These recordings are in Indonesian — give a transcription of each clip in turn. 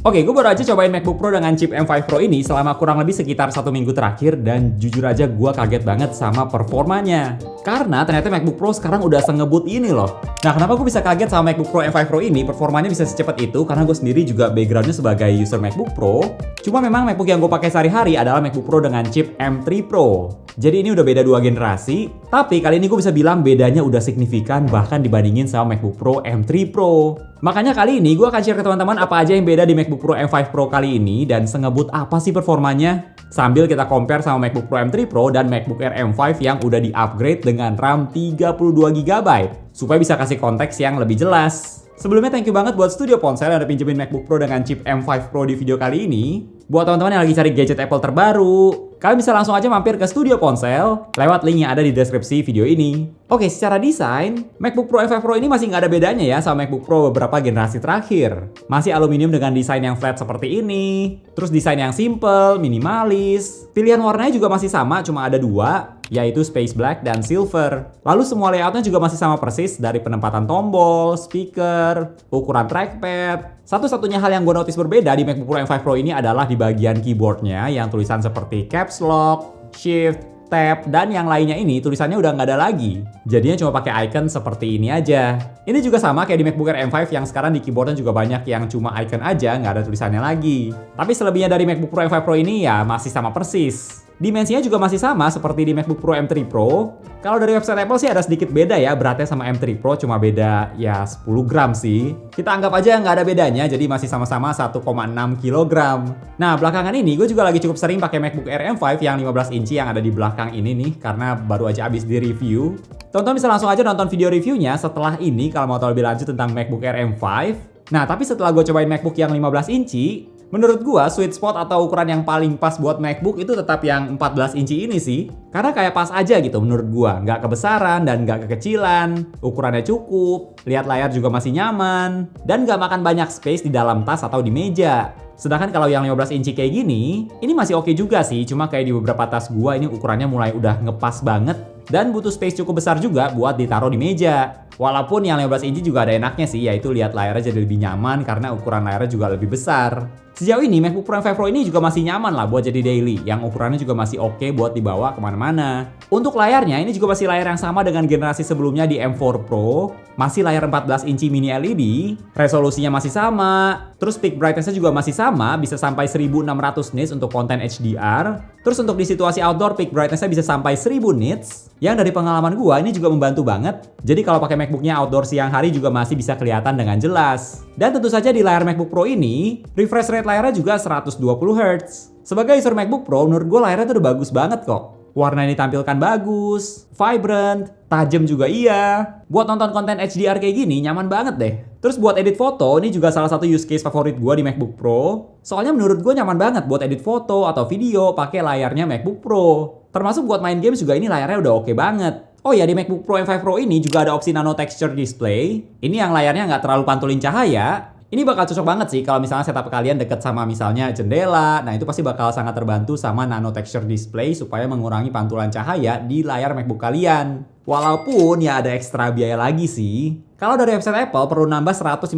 Oke, gue baru aja cobain MacBook Pro dengan chip M5 Pro ini selama kurang lebih sekitar 1 minggu terakhir dan jujur aja gue kaget banget sama performanya. Karena ternyata MacBook Pro sekarang udah sengebut ini loh. Nah, kenapa gue bisa kaget sama MacBook Pro M5 Pro ini? Performanya bisa secepat itu karena gue sendiri juga backgroundnya sebagai user MacBook Pro. Cuma memang MacBook yang gue pakai sehari-hari adalah MacBook Pro dengan chip M3 Pro. Jadi ini udah beda 2 generasi, tapi kali ini gue bisa bilang bedanya udah signifikan bahkan dibandingin sama MacBook Pro M3 Pro. Makanya kali ini gue akan share ke teman-teman apa aja yang beda di MacBook Pro M5 Pro kali ini dan sengebut apa sih performanya. Sambil kita compare sama MacBook Pro M3 Pro dan MacBook Air M5 yang udah di-upgrade dengan RAM 32GB supaya bisa kasih konteks yang lebih jelas. Sebelumnya thank you banget buat Studio Ponsel yang udah pinjemin MacBook Pro dengan chip M5 Pro di video kali ini. Buat teman-teman yang lagi cari gadget Apple terbaru, kalian bisa langsung aja mampir ke Studio Ponsel lewat link yang ada di deskripsi video ini. Oke, secara desain, MacBook Pro M5 Pro ini masih nggak ada bedanya ya sama MacBook Pro beberapa generasi terakhir. Masih aluminium dengan desain yang flat seperti ini, terus desain yang simple, minimalis. Pilihan warnanya juga masih sama, cuma ada 2, yaitu Space Black dan Silver. Lalu semua layoutnya juga masih sama persis dari penempatan tombol, speaker, ukuran trackpad. Satu-satunya hal yang gue notice berbeda di MacBook Pro M5 Pro ini adalah di bagian keyboardnya yang tulisan seperti Caps Lock, Shift, Tab, dan yang lainnya ini tulisannya udah nggak ada lagi. Jadinya cuma pakai icon seperti ini aja. Ini juga sama kayak di MacBook Air M5 yang sekarang di keyboardnya juga banyak yang cuma icon aja, nggak ada tulisannya lagi. Tapi selebihnya dari MacBook Pro M5 Pro ini ya masih sama persis. Dimensinya juga masih sama seperti di MacBook Pro M3 Pro. Kalau dari website Apple sih ada sedikit beda ya, beratnya sama M3 Pro cuma beda ya 10 gram sih. Kita anggap aja nggak ada bedanya, jadi masih sama-sama 1,6 kg. Nah, belakangan ini gue juga lagi cukup sering pakai MacBook Air M5 yang 15 inci yang ada di belakang ini nih, karena baru aja habis di review. Tonton bisa langsung aja nonton video reviewnya setelah ini kalau mau tahu lebih lanjut tentang MacBook Air M5. Nah, tapi setelah gue cobain MacBook yang 15 inci, menurut gua sweet spot atau ukuran yang paling pas buat MacBook itu tetap yang 14 inci ini sih. Karena kayak pas aja gitu menurut gua, nggak kebesaran dan nggak kekecilan, ukurannya cukup, lihat layar juga masih nyaman, dan nggak makan banyak space di dalam tas atau di meja. Sedangkan kalau yang 15 inci kayak gini, ini masih oke juga sih, cuma kayak di beberapa tas gua ini ukurannya mulai udah ngepas banget dan butuh space cukup besar juga buat ditaruh di meja. Walaupun yang 15 inci juga ada enaknya sih, yaitu lihat layarnya jadi lebih nyaman karena ukuran layarnya juga lebih besar. Sejauh ini MacBook Pro M5 Pro ini juga masih nyaman lah buat jadi daily, yang ukurannya juga masih oke buat dibawa kemana-mana. Untuk layarnya ini juga masih layar yang sama dengan generasi sebelumnya di M4 Pro, masih layar 14 inci mini LED, resolusinya masih sama, terus peak brightness-nya juga masih sama, bisa sampai 1600 nits untuk konten HDR. Terus untuk di situasi outdoor peak brightness-nya bisa sampai 1000 nits, yang dari pengalaman gua ini juga membantu banget. Jadi kalau pakai MacBook-nya outdoor siang hari juga masih bisa kelihatan dengan jelas. Dan tentu saja di layar MacBook Pro ini, refresh rate layarnya juga 120 Hz. Sebagai user MacBook Pro, menurut gue layarnya tuh udah bagus banget kok. Warna yang ditampilkan bagus, vibrant, tajam juga iya. Buat nonton konten HDR kayak gini nyaman banget deh. Terus buat edit foto, ini juga salah satu use case favorit gue di MacBook Pro. Soalnya menurut gue nyaman banget buat edit foto atau video pakai layarnya MacBook Pro. Termasuk buat main games juga ini layarnya udah oke banget. Oh ya, di MacBook Pro M5 Pro ini juga ada opsi Nano Texture Display. Ini yang layarnya nggak terlalu pantulin cahaya. Ini bakal cocok banget sih kalau misalnya setup kalian deket sama misalnya jendela. Nah, itu pasti bakal sangat terbantu sama Nano Texture Display supaya mengurangi pantulan cahaya di layar MacBook kalian. Walaupun ya ada ekstra biaya lagi sih. Kalau dari website Apple perlu nambah $150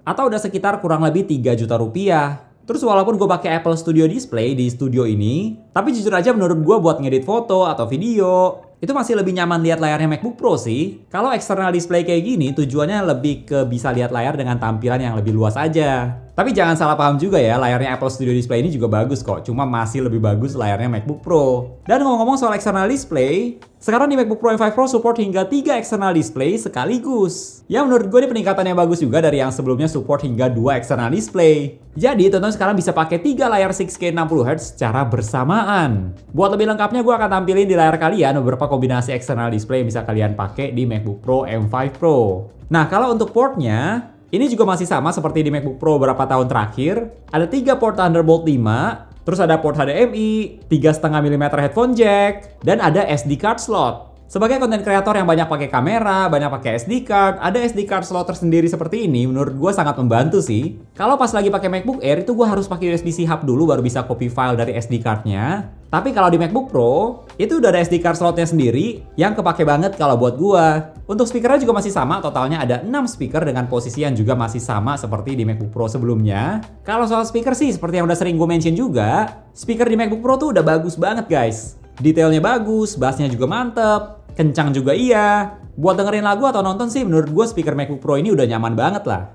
atau udah sekitar kurang lebih 3 juta rupiah. Terus walaupun gue pakai Apple Studio Display di studio ini, tapi jujur aja menurut gue buat ngedit foto atau video, itu masih lebih nyaman lihat layarnya MacBook Pro sih. Kalau external display kayak gini tujuannya lebih ke bisa lihat layar dengan tampilan yang lebih luas aja. Tapi jangan salah paham juga ya, layarnya Apple Studio Display ini juga bagus kok. Cuma masih lebih bagus layarnya MacBook Pro. Dan ngomong-ngomong soal external display, sekarang di MacBook Pro M5 Pro support hingga 3 external display sekaligus. Ya menurut gue ini peningkatan yang bagus juga dari yang sebelumnya support hingga 2 external display. Jadi teman-teman sekarang bisa pakai 3 layar 6K 60Hz secara bersamaan. Buat lebih lengkapnya gue akan tampilin di layar kalian beberapa kombinasi external display yang bisa kalian pakai di MacBook Pro M5 Pro. Nah, kalau untuk portnya, ini juga masih sama seperti di MacBook Pro beberapa tahun terakhir. Ada 3 port Thunderbolt 5, terus ada port HDMI, 3,5 mm headphone jack, dan ada SD card slot. Sebagai konten kreator yang banyak pakai kamera, banyak pakai SD card, ada SD card slot tersendiri seperti ini, menurut gue sangat membantu sih. Kalau pas lagi pakai MacBook Air itu gue harus pakai USB-C hub dulu baru bisa copy file dari SD card-nya. Tapi kalau di MacBook Pro, itu udah ada SD card slotnya sendiri yang kepake banget kalau buat gue. Untuk speakernya juga masih sama, totalnya ada 6 speaker dengan posisi yang juga masih sama seperti di MacBook Pro sebelumnya. Kalau soal speaker sih, seperti yang udah sering gue mention juga, speaker di MacBook Pro tuh udah bagus banget guys. Detailnya bagus, bassnya juga mantep, kencang juga iya. Buat dengerin lagu atau nonton sih menurut gue speaker MacBook Pro ini udah nyaman banget lah.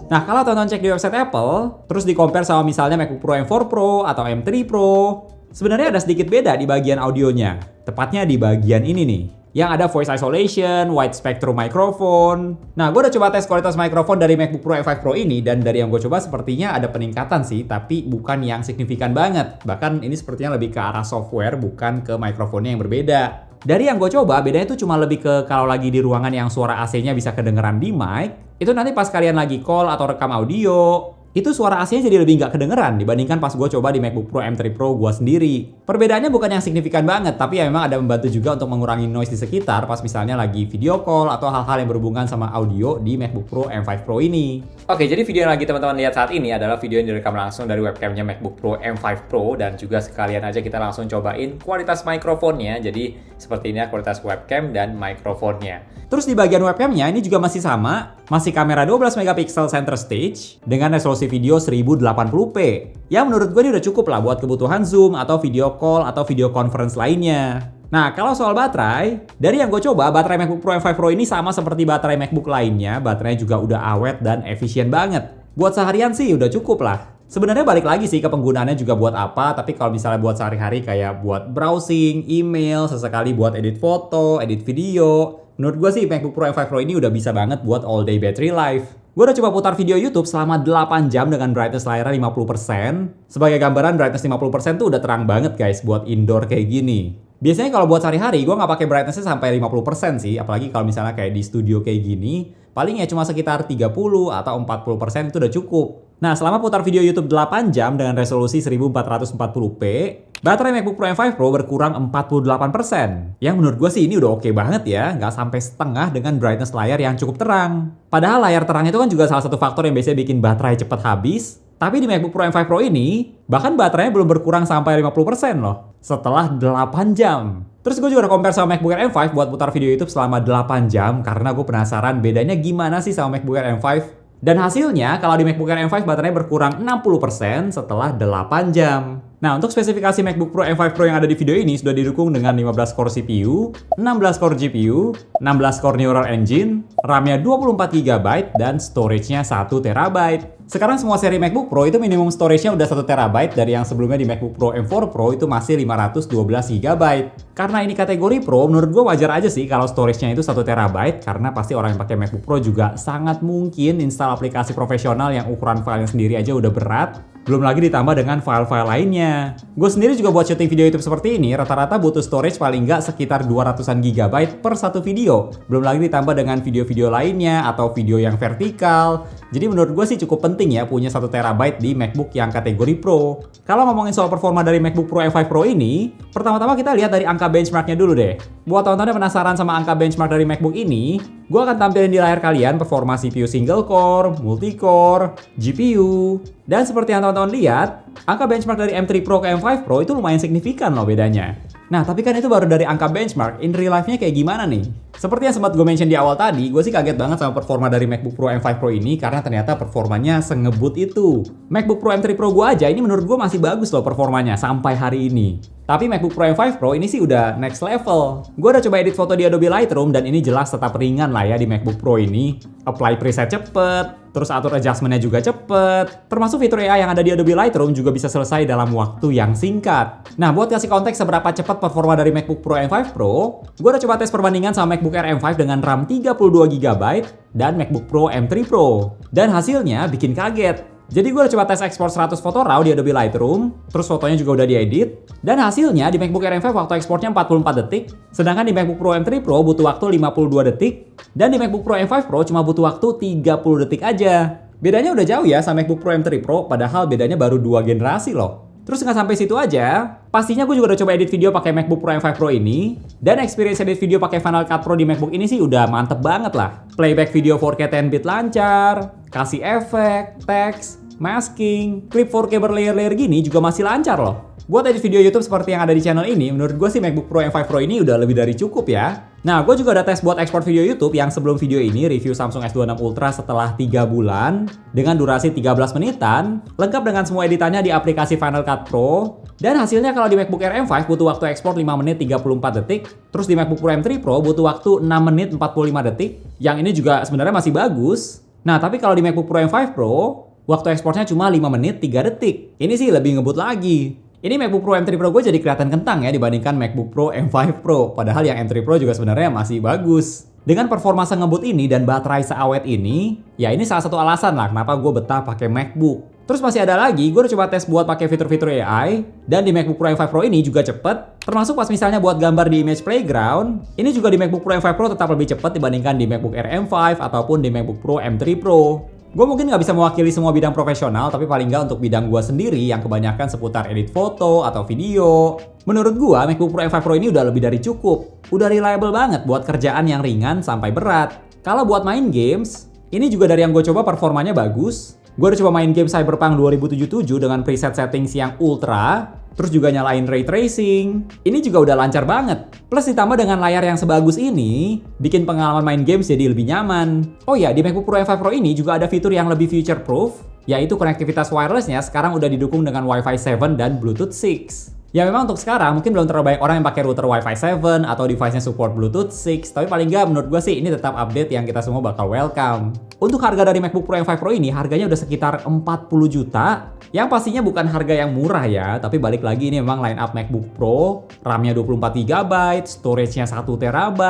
Nah, kalau tonton cek di website Apple, terus di-compare sama misalnya MacBook Pro M4 Pro atau M3 Pro, sebenarnya ada sedikit beda di bagian audionya. Tepatnya di bagian ini nih, yang ada voice isolation, wide spectrum microphone. Nah, gue udah coba tes kualitas mikrofon dari MacBook Pro M5 Pro ini, dan dari yang gue coba sepertinya ada peningkatan sih, tapi bukan yang signifikan banget. Bahkan ini sepertinya lebih ke arah software, bukan ke mikrofonnya yang berbeda. Dari yang gue coba, bedanya itu cuma lebih ke kalau lagi di ruangan yang suara AC-nya bisa kedengeran di mic, itu nanti pas kalian lagi call atau rekam audio, itu suara AC-nya jadi lebih nggak kedengeran dibandingkan pas gue coba di MacBook Pro M3 Pro gue sendiri. Perbedaannya bukan yang signifikan banget, tapi ya memang ada membantu juga untuk mengurangi noise di sekitar pas misalnya lagi video call atau hal-hal yang berhubungan sama audio di MacBook Pro M5 Pro ini. Oke, jadi video yang lagi teman-teman lihat saat ini adalah video yang direkam langsung dari webcamnya MacBook Pro M5 Pro, dan juga sekalian aja kita langsung cobain kualitas mikrofonnya. Jadi seperti ini kualitas webcam dan mikrofonnya. Terus di bagian webcamnya ini juga masih sama, masih kamera 12 megapiksel center stage dengan resolusi video 1080p. Yang menurut gue ini udah cukup lah buat kebutuhan Zoom atau video call atau video conference lainnya. Nah, kalau soal baterai, dari yang gue coba, baterai MacBook Pro M5 Pro ini sama seperti baterai MacBook lainnya, baterainya juga udah awet dan efisien banget. Buat seharian sih udah cukup lah. Sebenarnya balik lagi sih ke penggunaannya juga buat apa, tapi kalau misalnya buat sehari-hari kayak buat browsing, email, sesekali buat edit foto, edit video, menurut gue sih MacBook Pro M5 Pro ini udah bisa banget buat all day battery life. Gue udah coba putar video YouTube selama 8 jam dengan brightness layarnya 50%. Sebagai gambaran, brightness 50% tuh udah terang banget guys buat indoor kayak gini. Biasanya kalau buat sehari-hari gue nggak pakai brightness-nya sampai 50% sih, apalagi kalau misalnya kayak di studio kayak gini, paling ya cuma sekitar 30 atau 40% itu udah cukup. Nah, selama putar video YouTube 8 jam dengan resolusi 1440p, baterai MacBook Pro M5 Pro berkurang 48%. Yang menurut gue sih ini udah oke banget ya, nggak sampai setengah dengan brightness layar yang cukup terang. Padahal layar terang itu kan juga salah satu faktor yang biasanya bikin baterai cepat habis. Tapi di MacBook Pro M5 Pro ini, bahkan baterainya belum berkurang sampai 50% loh, setelah 8 jam. Terus gue juga udah compare sama MacBook Air M5 buat putar video YouTube selama 8 jam, karena gue penasaran bedanya gimana sih sama MacBook Air M5. Dan hasilnya, kalau di MacBook Air M5 baterainya berkurang 60% setelah 8 jam. Nah, untuk spesifikasi MacBook Pro M5 Pro yang ada di video ini sudah didukung dengan 15 core CPU, 16 core GPU, 16 core Neural Engine, RAM-nya 24GB, dan storage-nya 1TB. Sekarang semua seri MacBook Pro itu minimum storage-nya udah 1TB dari yang sebelumnya di MacBook Pro M4 Pro itu masih 512GB. Karena ini kategori Pro, menurut gue wajar aja sih kalau storage-nya itu 1TB, karena pasti orang yang pakai MacBook Pro juga sangat mungkin install aplikasi profesional yang ukuran filenya sendiri aja udah berat. Belum lagi ditambah dengan file-file lainnya. Gue sendiri juga buat syuting video YouTube seperti ini, rata-rata butuh storage paling nggak sekitar 200-an GB per satu video. Belum lagi ditambah dengan video-video lainnya atau video yang vertikal. Jadi menurut gue sih cukup penting ya punya 1TB di MacBook yang kategori Pro. Kalau ngomongin soal performa dari MacBook Pro M5 Pro ini, pertama-tama kita lihat dari angka benchmarknya dulu deh. Buat teman-teman yang penasaran sama angka benchmark dari MacBook ini, gue akan tampilin di layar kalian performa CPU single core, multi-core, GPU, dan seperti yang teman-teman lihat, angka benchmark dari M3 Pro ke M5 Pro itu lumayan signifikan loh bedanya. Nah, tapi kan itu baru dari angka benchmark, in real life-nya kayak gimana nih? Seperti yang sempat gue mention di awal tadi, gue sih kaget banget sama performa dari MacBook Pro M5 Pro ini karena ternyata performanya sengebut itu. MacBook Pro M3 Pro gue aja ini menurut gue masih bagus loh performanya sampai hari ini. Tapi MacBook Pro M5 Pro ini sih udah next level. Gue udah coba edit foto di Adobe Lightroom dan ini jelas tetap ringan lah ya di MacBook Pro ini. Apply preset cepet, terus atur adjustment-nya juga cepet. Termasuk fitur AI yang ada di Adobe Lightroom juga bisa selesai dalam waktu yang singkat. Nah, buat kasih konteks seberapa cepat performa dari MacBook Pro M5 Pro, gue udah coba tes perbandingan sama MacBook Air M5 dengan RAM 32GB dan MacBook Pro M3 Pro. Dan hasilnya bikin kaget. Jadi gue udah coba tes ekspor 100 foto RAW di Adobe Lightroom, terus fotonya juga udah diedit, dan hasilnya di MacBook Air M5 waktu ekspornya 44 detik, sedangkan di MacBook Pro M3 Pro butuh waktu 52 detik, dan di MacBook Pro M5 Pro cuma butuh waktu 30 detik aja. Bedanya udah jauh ya sama MacBook Pro M3 Pro, padahal bedanya baru 2 generasi loh. Terus nggak sampai situ aja, pastinya gue juga udah coba edit video pakai MacBook Pro M5 Pro ini, dan experience edit video pakai Final Cut Pro di MacBook ini sih udah mantep banget lah. Playback video 4K 10-bit lancar, kasih efek, teks, masking, klip 4K berlayer-layer gini juga masih lancar loh. Buat edit video YouTube seperti yang ada di channel ini, menurut gue sih MacBook Pro M5 Pro ini udah lebih dari cukup ya. Nah, gue juga ada tes buat ekspor video YouTube yang sebelum video ini review Samsung S26 Ultra setelah 3 bulan dengan durasi 13 menitan, lengkap dengan semua editannya di aplikasi Final Cut Pro. Dan hasilnya kalau di MacBook Air M5 butuh waktu ekspor 5 menit 34 detik, terus di MacBook Pro M3 Pro butuh waktu 6 menit 45 detik. Yang ini juga sebenarnya masih bagus. Nah, tapi kalau di MacBook Pro M5 Pro, waktu ekspornya cuma 5 menit 3 detik. Ini sih lebih ngebut lagi. Ini MacBook Pro M3 Pro gue jadi kelihatan kentang ya dibandingkan MacBook Pro M5 Pro. Padahal yang M3 Pro juga sebenarnya masih bagus. Dengan performa sengebut ini dan baterai seawet ini, ya ini salah satu alasan lah kenapa gue betah pakai MacBook. Terus masih ada lagi, gue udah coba tes buat pakai fitur-fitur AI, dan di MacBook Pro M5 Pro ini juga cepet. Termasuk pas misalnya buat gambar di Image Playground, ini juga di MacBook Pro M5 Pro tetap lebih cepet dibandingkan di MacBook Air M5 ataupun di MacBook Pro M3 Pro. Gue mungkin nggak bisa mewakili semua bidang profesional, tapi paling nggak untuk bidang gue sendiri yang kebanyakan seputar edit foto atau video. Menurut gue, MacBook Pro M5 Pro ini udah lebih dari cukup. Udah reliable banget buat kerjaan yang ringan sampai berat. Kalau buat main games, ini juga dari yang gue coba performanya bagus. Gue udah coba main game Cyberpunk 2077 dengan preset settings yang ultra, terus juga nyalain ray tracing. Ini juga udah lancar banget. Plus ditambah dengan layar yang sebagus ini, bikin pengalaman main games jadi lebih nyaman. Oh ya, di MacBook Pro M5 Pro ini juga ada fitur yang lebih future proof, yaitu konektivitas wirelessnya sekarang udah didukung dengan Wi-Fi 7 dan Bluetooth 6. Ya memang untuk sekarang mungkin belum terlalu banyak orang yang pakai router Wi-Fi 7 atau device-nya support Bluetooth 6, tapi paling nggak menurut gue sih ini tetap update yang kita semua bakal welcome. Untuk harga dari MacBook Pro M5 Pro ini harganya udah sekitar 40 juta, yang pastinya bukan harga yang murah ya, tapi balik lagi ini memang line up MacBook Pro, RAM-nya 24GB, storage-nya 1TB.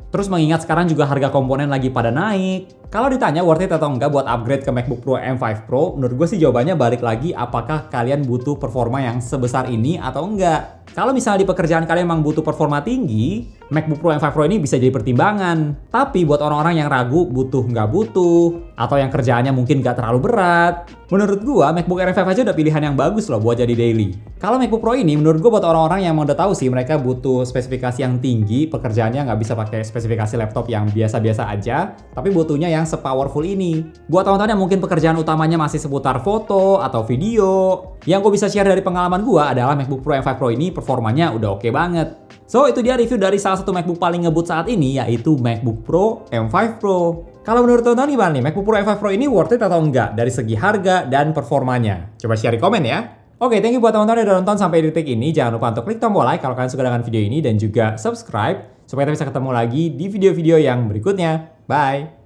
Terus mengingat sekarang juga harga komponen lagi pada naik, kalau ditanya worth it atau enggak buat upgrade ke MacBook Pro M5 Pro, menurut gue sih jawabannya balik lagi apakah kalian butuh performa yang sebesar ini atau enggak. Kalau misalnya di pekerjaan kalian memang butuh performa tinggi, MacBook Pro M5 Pro ini bisa jadi pertimbangan. Tapi buat orang-orang yang ragu butuh nggak butuh, atau yang kerjaannya mungkin nggak terlalu berat, menurut gua MacBook Air 5 aja udah pilihan yang bagus loh buat jadi daily. Kalau MacBook Pro ini menurut gua buat orang-orang yang mau udah tahu sih mereka butuh spesifikasi yang tinggi, pekerjaannya nggak bisa pakai spesifikasi laptop yang biasa-biasa aja, tapi butuhnya yang sepowerful ini. Buat teman-teman yang mungkin pekerjaan utamanya masih seputar foto atau video, yang gue bisa share dari pengalaman gua adalah MacBook Pro M5 Pro ini performanya udah oke banget. So, itu dia review dari salah satu MacBook paling ngebut saat ini, yaitu MacBook Pro M5 Pro. Kalau menurut teman-teman gimana nih, MacBook Pro M5 Pro ini worth it atau enggak dari segi harga dan performanya? Coba share di komen ya. Oke, thank you buat teman-teman yang udah nonton sampai detik ini. Jangan lupa untuk klik tombol like kalau kalian suka dengan video ini dan juga subscribe supaya kita bisa ketemu lagi di video-video yang berikutnya. Bye!